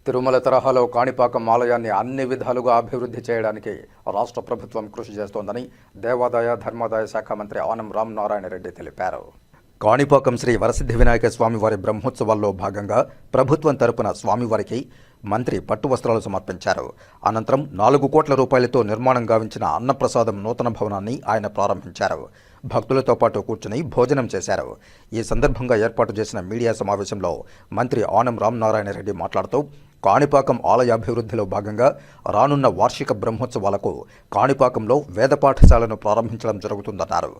తిరుమల తరహాలో కాణిపాకం ఆలయాన్ని అన్ని విధాలుగా అభివృద్ధి చేయడానికి రాష్ట్ర ప్రభుత్వం కృషి చేస్తోందని దేవాదాయ ధర్మాదాయ శాఖ మంత్రి ఆనం రామనారాయణ రెడ్డి తెలిపారు. కాణిపాకం శ్రీ వరసిద్ధి వినాయక స్వామివారి బ్రహ్మోత్సవాల్లో భాగంగా ప్రభుత్వం తరపున స్వామివారికి మంత్రి పట్టు వస్త్రాలు సమర్పించారు. అనంతరం 4 కోట్ల రూపాయలతో నిర్మాణం గావించిన అన్నప్రసాదం నూతన భవనాన్ని ఆయన ప్రారంభించారు. భక్తులతో పాటు కూర్చుని భోజనం చేశారు. ఈ సందర్భంగా ఏర్పాటు చేసిన మీడియా సమావేశంలో మంత్రి ఆనం రామనారాయణ రెడ్డి మాట్లాడుతూ కాణిపాకం ఆలయ అభివృద్ధిలో భాగంగా రానున్న వార్షిక బ్రహ్మోత్సవాలకు కాణిపాకంలో వేద పాఠశాలను ప్రారంభించడం జరుగుతుందన్నారు.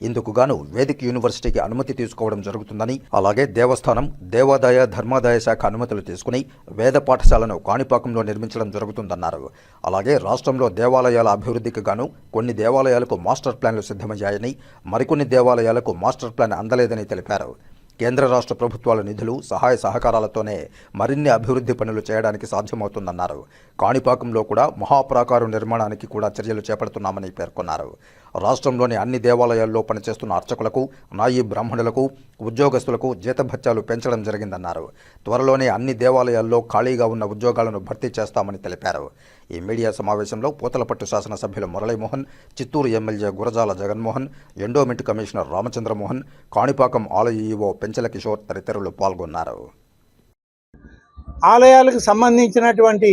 ఇందుకుగాను వేదిక్ యూనివర్సిటీకి అనుమతి తీసుకోవడం జరుగుతుందని, అలాగే దేవస్థానం దేవాదాయ ధర్మాదాయ శాఖ అనుమతులు తీసుకుని వేద పాఠశాలను కాణిపాకంలో నిర్మించడం జరుగుతుందన్నారు. అలాగే రాష్ట్రంలో దేవాలయాల అభివృద్ధికి గాను కొన్ని దేవాలయాలకు మాస్టర్ ప్లాన్లు సిద్ధమయ్యాయని, మరికొన్ని దేవాలయాలకు మాస్టర్ ప్లాన్ అందలేదని తెలిపారు. కేంద్ర రాష్ట్ర ప్రభుత్వాల నిధులు సహాయ సహకారాలతోనే మరిన్ని అభివృద్ధి పనులు చేయడానికి సాధ్యమవుతుందన్నారు. కాణిపాకంలో కూడా మహాప్రాకారం నిర్మాణానికి కూడా చర్యలు చేపడుతున్నామని పేర్కొన్నారు. రాష్ట్రంలోని అన్ని దేవాలయాల్లో పనిచేస్తున్న అర్చకులకు, నాయీ బ్రాహ్మణులకు, ఉద్యోగస్తులకు జీతభత్యాలు పెంచడం జరిగిందన్నారు. త్వరలోనే అన్ని దేవాలయాల్లో ఖాళీగా ఉన్న ఉద్యోగాలను భర్తీ చేస్తామని తెలిపారు. ఈ మీడియా సమావేశంలో పూతలపట్టు శాసనసభ్యులు Muralimohan, Chittoor MLA Gurajala Jaganmohan, endowment commissioner Ramachandramohan, Kanipakam ఆలయ ఈవో పెంచల కిషోర్ తదితరులు పాల్గొన్నారు. ఆలయాలకు సంబంధించినటువంటి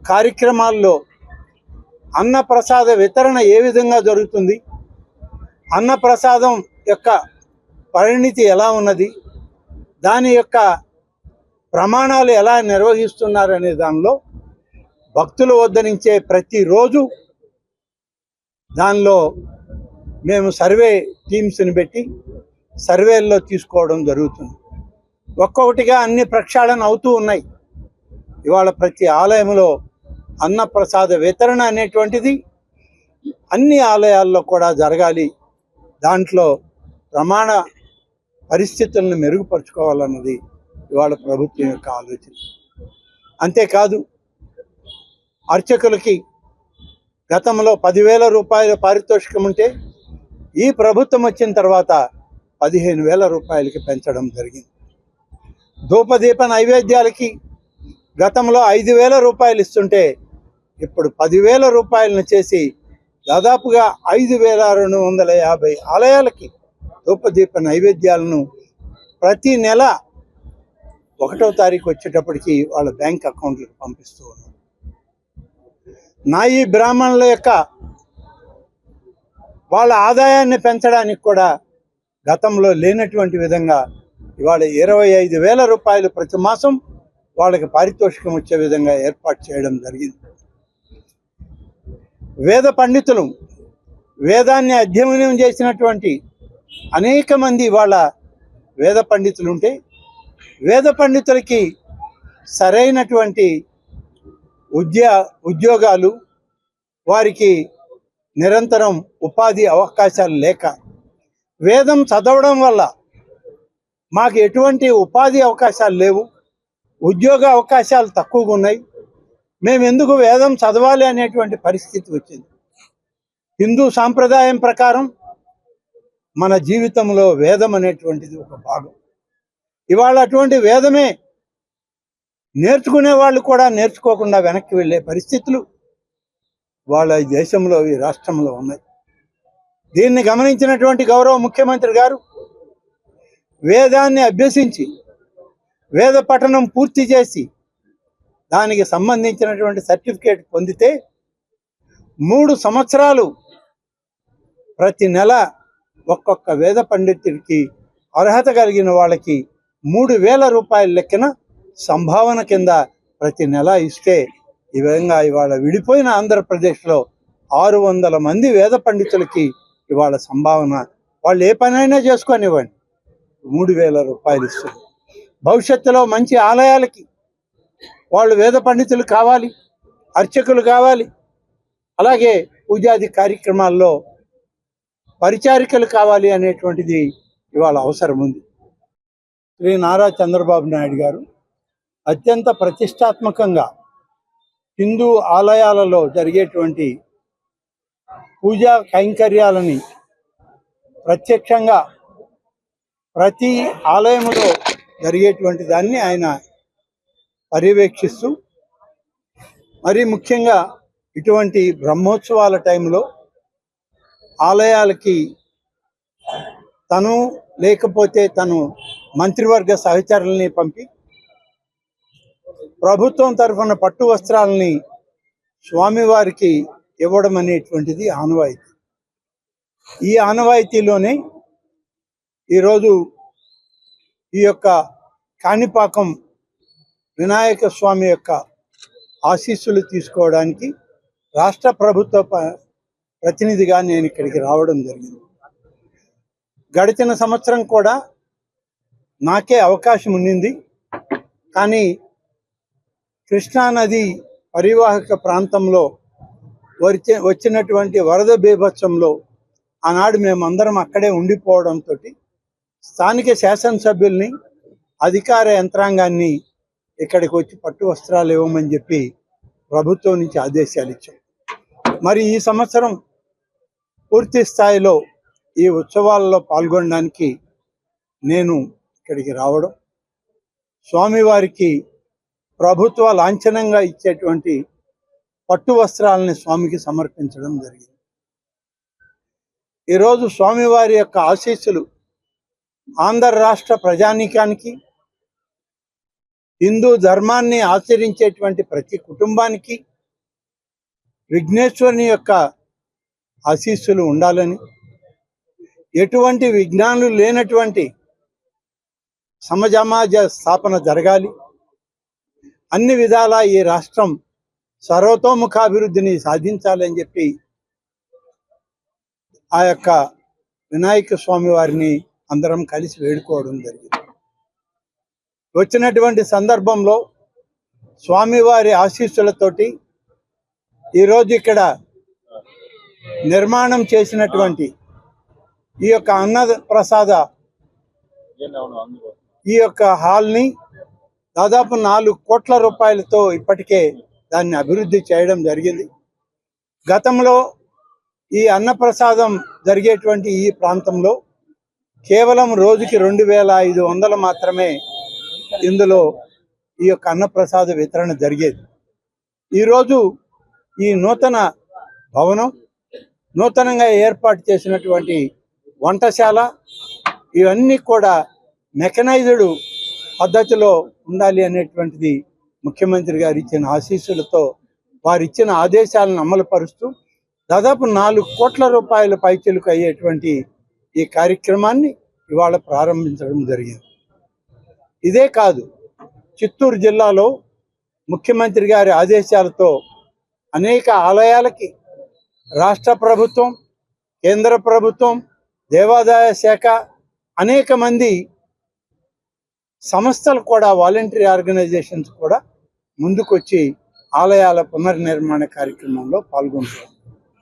కార్యక్రమాల్లో అన్నప్రసాద వితరణ ఏ విధంగా జరుగుతుంది, అన్నప్రసాదం యొక్క పరిణితి ఎలా ఉన్నది, దాని యొక్క ప్రమాణాలు ఎలా నిర్వహిస్తున్నారు అనే దానిలో భక్తుల వద్ద నుంచే ప్రతిరోజు దానిలో మేము సర్వే టీమ్స్ని పెట్టి సర్వేల్లో తీసుకోవడం జరుగుతుంది. ఒక్కొక్కటిగా అన్ని ప్రక్షాళన అవుతూ ఉన్నాయి. ఇవాళ ప్రతి ఆలయంలో అన్నప్రసాద వితరణ అనేటువంటిది అన్ని ఆలయాల్లో కూడా జరగాలి. దాంట్లో ప్రమాణ పరిస్థితులను మెరుగుపరుచుకోవాలన్నది ఇవాళ ప్రభుత్వం యొక్క ఆలోచన. అంతేకాదు, అర్చకులకి గతంలో 10,000 రూపాయల పారితోషికం ఉంటే ఈ ప్రభుత్వం వచ్చిన తర్వాత 15,000 రూపాయలకి పెంచడం జరిగింది. ధూపదీప నైవేద్యాలకి గతంలో 5,000 రూపాయలు ఇస్తుంటే ఇప్పుడు 10,000 రూపాయలను చేసి దాదాపుగా 5,250 ఆలయాలకి ధూపదీప నైవేద్యాలను ప్రతి నెల 1వ తారీఖు వచ్చేటప్పటికి వాళ్ళ బ్యాంక్ అకౌంట్లకు పంపిస్తూ ఉన్నారు. నాయీ బ్రాహ్మణుల యొక్క వాళ్ళ ఆదాయాన్ని పెంచడానికి కూడా గతంలో లేనటువంటి విధంగా ఇవాళ 25,000 రూపాయలు ప్రతి మాసం వాళ్ళకి పారితోషికం వచ్చే విధంగా ఏర్పాటు చేయడం జరిగింది. వేద పండితులు, వేదాన్ని అధ్యయనం చేసినటువంటి అనేక మంది వాళ్ళ వేద పండితులు ఉంటే వేద పండితులకి సరైనటువంటి ఉద్యోగాలు, వారికి నిరంతరం ఉపాధి అవకాశాలు లేక, వేదం చదవడం వల్ల మాకు ఎటువంటి ఉపాధి అవకాశాలు లేవు, ఉద్యోగ అవకాశాలు తక్కువగా ఉన్నాయి, మేము ఎందుకు వేదం చదవాలి అనేటువంటి పరిస్థితి వచ్చింది. హిందూ సాంప్రదాయం ప్రకారం మన జీవితంలో వేదం అనేటువంటిది ఒక భాగం. ఇవాళ అటువంటి వేదమే నేర్చుకునే వాళ్ళు కూడా నేర్చుకోకుండా వెనక్కి వెళ్ళే పరిస్థితులు వాళ్ళ ఈ దేశంలో, ఈ రాష్ట్రంలో ఉన్నాయి. దీన్ని గమనించినటువంటి గౌరవ ముఖ్యమంత్రి గారు వేదాన్ని అభ్యసించి వేద పఠనం పూర్తి చేసి దానికి సంబంధించినటువంటి సర్టిఫికేట్ పొందితే 3 సంవత్సరాలు ప్రతి నెల ఒక్కొక్క వేద పండితుడికి అర్హత కలిగిన వాళ్ళకి 3,000 రూపాయల లెక్కన సంభావన కింద ప్రతి నెల ఇస్తే ఈ విధంగా ఇవాళ విడిపోయిన ఆంధ్రప్రదేశ్లో 600 మంది వేద పండితులకి ఇవాళ సంభావన, వాళ్ళు ఏ పనైనా చేసుకొనివ్వండి, 3,000 రూపాయలు ఇస్తుంది. భవిష్యత్తులో మంచి ఆలయాలకి వాళ్ళు వేద పండితులు కావాలి, అర్చకులు కావాలి, అలాగే పూజాది కార్యక్రమాల్లో పరిచారికలు కావాలి అనేటువంటిది ఇవాళ అవసరం ఉంది. శ్రీ నారా చంద్రబాబు నాయుడు గారు అత్యంత ప్రతిష్టాత్మకంగా హిందూ ఆలయాలలో జరిగేటువంటి పూజా కైంకర్యాలని ప్రత్యక్షంగా ప్రతి ఆలయంలో జరిగేటువంటి దాన్ని ఆయన పర్యవేక్షిస్తూ మరీ ముఖ్యంగా ఇటువంటి బ్రహ్మోత్సవాల టైంలో ఆలయాలకి తను లేకపోతే తను మంత్రివర్గ సహచరుల్ని పంపి ప్రభుత్వం తరఫున పట్టు వస్త్రాలని స్వామివారికి ఇవ్వడం అనేటువంటిది ఆనవాయితీ. ఈ ఆనవాయితీలోనే ఈరోజు ఈ యొక్క కాణిపాకం వినాయక స్వామి యొక్క ఆశీస్సులు తీసుకోవడానికి రాష్ట్ర ప్రభుత్వ ప్రతినిధిగా నేను ఇక్కడికి రావడం జరిగింది. గడిచిన సంవత్సరం కూడా నాకే అవకాశం ఉండింది, కానీ కృష్ణానది పరివాహక ప్రాంతంలో వచ్చినటువంటి వరద బీభత్సంలో ఆనాడు మేమందరం అక్కడే ఉండిపోవడంతో స్థానిక శాసనసభ్యుల్ని అధికార యంత్రాంగాన్ని ఇక్కడికి వచ్చి పట్టు వస్త్రాలు ఇవ్వమని చెప్పి ప్రభుత్వం నుంచి ఆదేశాలు ఇచ్చాం. మరి ఈ సంవత్సరం పూర్తి స్థాయిలో ఈ ఉత్సవాలలో పాల్గొనడానికి నేను ఇక్కడికి రావడం, స్వామివారికి ప్రభుత్వ లాంఛనంగా ఇచ్చేటువంటి పట్టు వస్త్రాలని స్వామికి సమర్పించడం జరిగింది. ఈరోజు స్వామివారి యొక్క ఆశీస్సులు ఆంధ్ర రాష్ట్ర ప్రజానీకానికి, హిందూ ధర్మాన్ని ఆచరించేటువంటి ప్రతి కుటుంబానికి విఘ్నేశ్వరుని యొక్క ఆశీస్సులు ఉండాలని, ఎటువంటి విఘ్నాలు లేనటువంటి సమాజ స్థాపన జరగాలి, అన్ని విధాలా ఈ రాష్ట్రం సర్వతోముఖాభివృద్ధిని సాధించాలని చెప్పి ఆ యొక్క వినాయక స్వామి వారిని అందరం కలిసి వేడుకోవడం జరిగింది. వచ్చినటువంటి సందర్భంలో స్వామివారి ఆశీస్సులతోటి ఈరోజు ఇక్కడ నిర్మాణం చేసినటువంటి ఈ యొక్క అన్నప్రసాద ఈ యొక్క హాల్ని దాదాపు 4 కోట్ల రూపాయలతో ఇప్పటికే దాన్ని అభివృద్ధి చేయడం జరిగింది. గతంలో ఈ అన్నప్రసాదం జరిగేటువంటి ఈ ప్రాంతంలో కేవలం రోజుకి 2500 మాత్రమే ఇందులో ఈ యొక్క అన్నప్రసాద వితరణ జరిగేది. ఈరోజు ఈ నూతన భవనం, నూతనంగా ఏర్పాటు చేసినటువంటి వంటశాల ఇవన్నీ కూడా మెకనైజ్డ్ పద్ధతిలో ఉండాలి అనేటువంటిది ముఖ్యమంత్రి గారు ఇచ్చిన ఆశీస్సులతో వారు ఇచ్చిన ఆదేశాలను అమలు పరుస్తూ దాదాపు 4 కోట్ల రూపాయల పైచిలుకు అయ్యేటువంటి ఈ కార్యక్రమాన్ని ఇవాళ ప్రారంభించడం జరిగింది. ఇదే కాదు, చిత్తూరు జిల్లాలో ముఖ్యమంత్రి గారి ఆదేశాలతో అనేక ఆలయాలకి రాష్ట్ర ప్రభుత్వం, కేంద్ర ప్రభుత్వం, దేవాదాయ శాఖ, అనేక మంది సంస్థలు కూడా, వాలంటరీ ఆర్గనైజేషన్స్ కూడా ముందుకొచ్చి ఆలయాల పునర్నిర్మాణ కార్యక్రమంలో పాల్గొంటున్నారు.